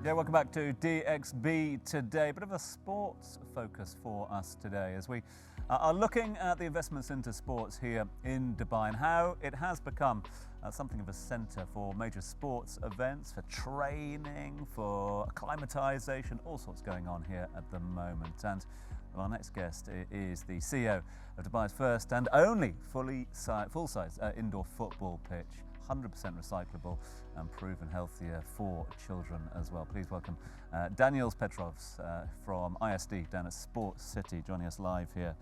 Yeah, welcome back to DXB today. Bit of a sports focus for us today as we are looking at the investments into sports here in Dubai and how it has become something of a centre for major sports events, for training, for acclimatisation, all sorts going on here at the moment. And well, our next guest is the CEO of Dubai's first and only full-size indoor football pitch. 100% recyclable and proven healthier for children as well. Please welcome Daniel Petrovs from ISD down at Sports City, joining us live here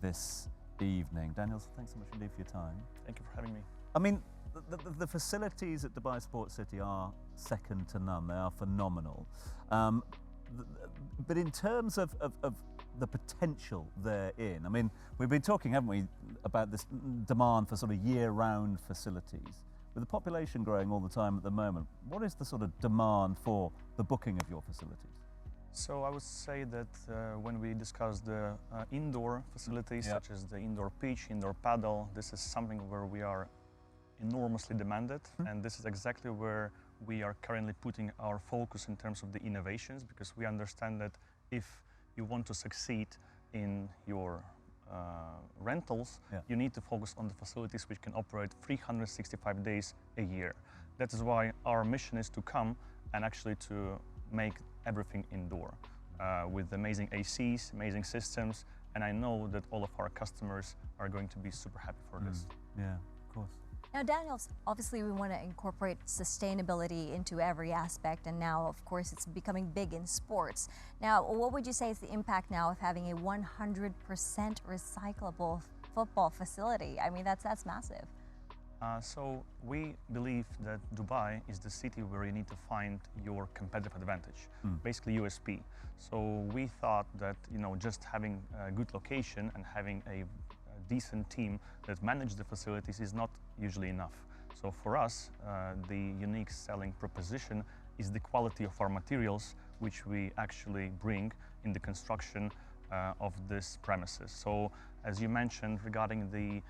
this evening. Daniel, thanks so much indeed for your time. Thank you for having me. I mean, the facilities at Dubai Sports City are second to none. They are phenomenal. But in terms of the potential therein, I mean, we've been talking, haven't we, about this demand for sort of year-round facilities. With the population growing all the time at the moment, what is the sort of demand for the booking of your facilities? So I would say that when we discuss the indoor facilities, such as the indoor pitch, indoor paddle, this is something where we are enormously demanded, and this is exactly where we are currently putting our focus in terms of the innovations, because we understand that if you want to succeed in your rentals, you need to focus on the facilities which can operate 365 days a year. That is why our mission is to come and actually to make everything indoor with amazing ACs, amazing systems, and I know that all of our customers are going to be super happy for this. Yeah, of course. Now, Daniel, obviously we want to incorporate sustainability into every aspect, and now, of course, it's becoming big in sports. Now, what would you say is the impact now of having a 100% recyclable football facility? I mean, that's massive. So we believe that Dubai is the city where you need to find your competitive advantage, basically USP. So we thought that, just having a good location and having a decent team that manage the facilities is not usually enough. So for us, the unique selling proposition is the quality of our materials, which we actually bring in the construction of this premises. So as you mentioned regarding the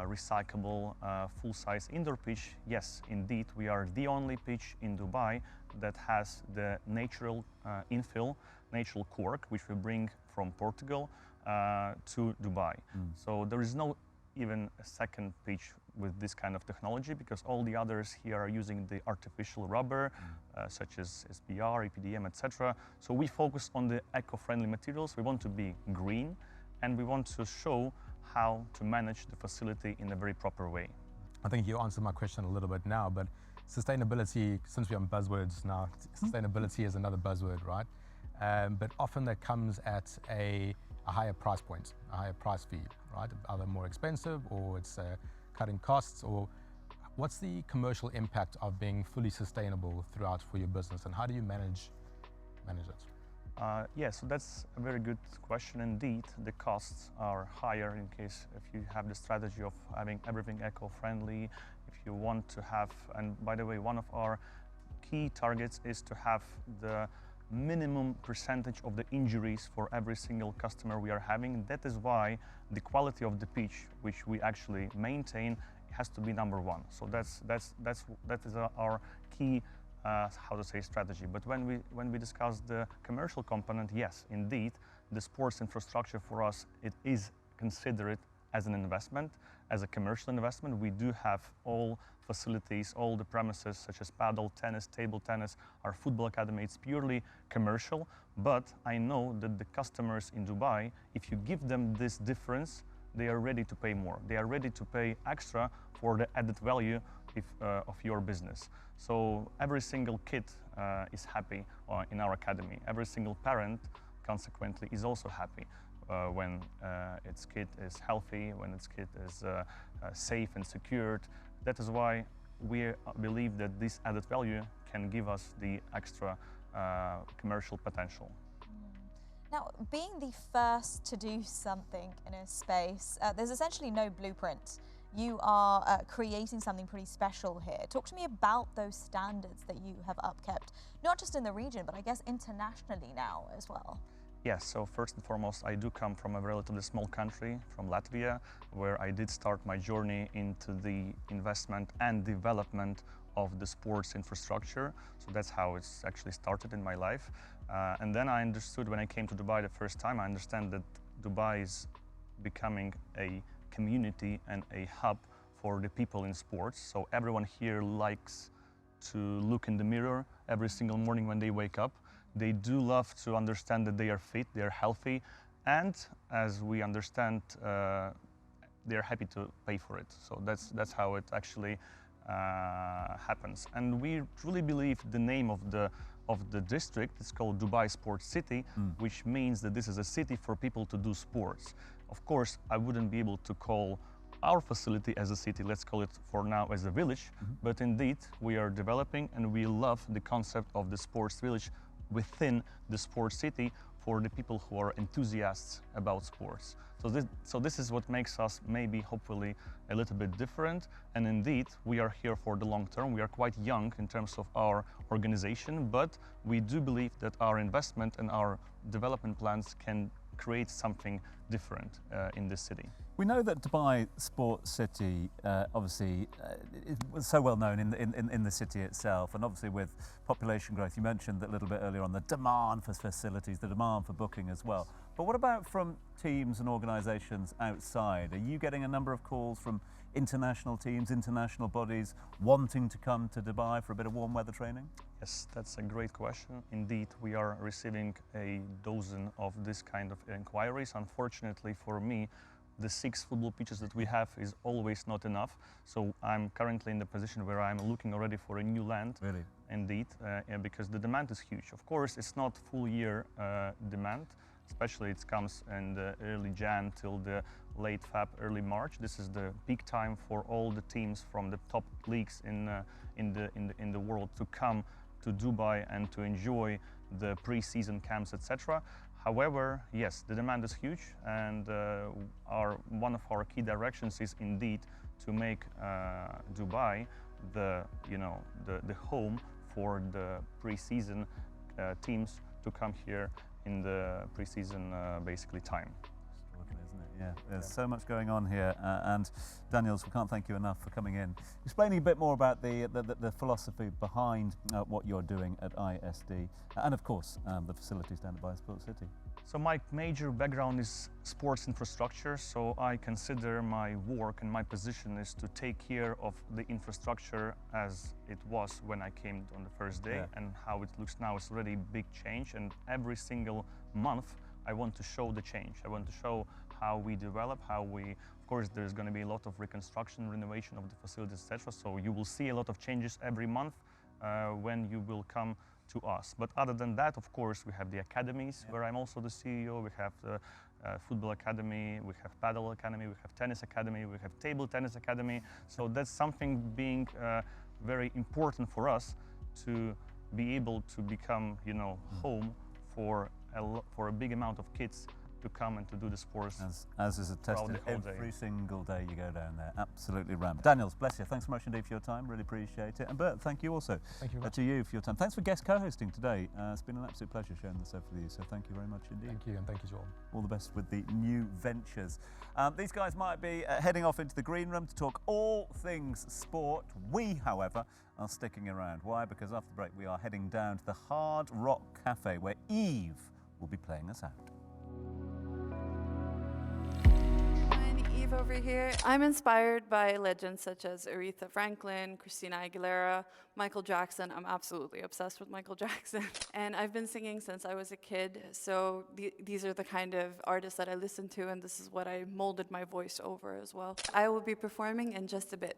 recyclable full-size indoor pitch, yes, indeed, we are the only pitch in Dubai that has the natural infill, natural cork, which we bring from Portugal to Dubai. So there is no even a second pitch with this kind of technology, because all the others here are using the artificial rubber, such as SBR, EPDM, etc. So we focus on the eco-friendly materials. We want to be green, and we want to show how to manage the facility in a very proper way. I think you answered my question a little bit now, but sustainability, since we're on buzzwords now, sustainability is another buzzword, right? But often that comes at a higher price point, a higher price fee, right? Either more expensive, or it's cutting costs, or what's the commercial impact of being fully sustainable throughout for your business, and how do you manage it? Yeah, so that's a very good question indeed. The costs are higher in case if you have the strategy of having everything eco-friendly, if you want to have, and by the way, one of our key targets is to have the minimum percentage of the injuries for every single customer we are having. That is why the quality of the pitch, which we actually maintain, has to be number one. So that is our key strategy. But when we discuss the commercial component, yes, indeed, the sports infrastructure for us, it is considered as an investment, as a commercial investment. We do have all facilities, all the premises, such as paddle, tennis, table tennis, our football academy. It's purely commercial, but I know that the customers in Dubai, if you give them this difference, they are ready to pay more. They are ready to pay extra for the added value of your business. So every single kid is happy in our academy. Every single parent, consequently, is also happy when its kid is healthy, when its kid is safe and secured. That is why we believe that this added value can give us the extra commercial potential. Now, being the first to do something in a space, there's essentially no blueprint. You are creating something pretty special here. Talk to me about those standards that you have upkept, not just in the region, but I guess internationally now as well. Yes, so first and foremost, I do come from a relatively small country, from Latvia, where I did start my journey into the investment and development of the sports infrastructure. So that's how it's actually started in my life. And then I understood when I came to Dubai the first time, I understand that Dubai is becoming a community and a hub for the people in sports. So everyone here likes to look in the mirror every single morning when they wake up. They do love to understand that they are fit, they are healthy, and as we understand, they're happy to pay for it. So that's how it actually happens. And we truly believe the name of the district is called Dubai Sports City, which means that this is a city for people to do sports. Of course, I wouldn't be able to call our facility as a city, let's call it for now as a village, but indeed we are developing and we love the concept of the sports village within the sports city for the people who are enthusiasts about sports. So this is what makes us maybe hopefully a little bit different, and indeed we are here for the long term. We are quite young in terms of our organization, but we do believe that our investment and our development plans can create something different in this city. We know that Dubai Sports City obviously was so well known in the city itself, and obviously with population growth, you mentioned that a little bit earlier on, the demand for facilities, the demand for booking as well. But what about from teams and organisations outside? Are you getting a number of calls from international teams, international bodies wanting to come to Dubai for a bit of warm weather training? Yes, that's a great question. Indeed, we are receiving a dozen of this kind of inquiries. Unfortunately for me, the 6 football pitches that we have is always not enough. So I'm currently in the position where I'm looking already for a new land. Really? Indeed, because the demand is huge. Of course, it's not full year demand, especially it comes in the early Jan till the late Feb, early March. This is the peak time for all the teams from the top leagues in the world to come to Dubai and to enjoy the pre-season camps, etc. However, yes, the demand is huge, and one of our key directions is indeed to make Dubai the home for the pre-season teams to come here in the pre-season basically time. Extraordinary, isn't it? Yeah, there's so much going on here, and Daniels, we can't thank you enough for coming in, explaining a bit more about the philosophy behind what you're doing at ISD, and of course the facilities down at Dubai Sports City. So my major background is sports infrastructure, so I consider my work and my position is to take care of the infrastructure as it was when I came on the first day, and how it looks now is already a big change, and every single month I want to show the change. I want to show how we develop, how we, of course there's going to be a lot of reconstruction, renovation of the facilities, etc. So you will see a lot of changes every month when you will come to us. But other than that, of course, we have the academies where I'm also the CEO. We have the football academy, we have paddle academy, we have tennis academy, we have table tennis academy. So that's something being very important for us to be able to become, home for a big amount of kids to come and to do the sports. As is attested every single day you go down there. Absolutely rampant. Daniels, bless you. Thanks so much indeed for your time. Really appreciate it. And Bert, thank you also to you for your time. Thanks for guest co-hosting today. It's been an absolute pleasure sharing this over with you. So thank you very much indeed. Thank you, and thank you to all. All the best with the new ventures. These guys might be heading off into the green room to talk all things sport. We, however, are sticking around. Why? Because after the break we are heading down to the Hard Rock Cafe where Eve will be playing us out. Eve over here. I'm inspired by legends such as Aretha Franklin, Christina Aguilera, Michael Jackson. I'm absolutely obsessed with Michael Jackson. And I've been singing since I was a kid, so these are the kind of artists that I listen to, and this is what I molded my voice over as well. I will be performing in just a bit.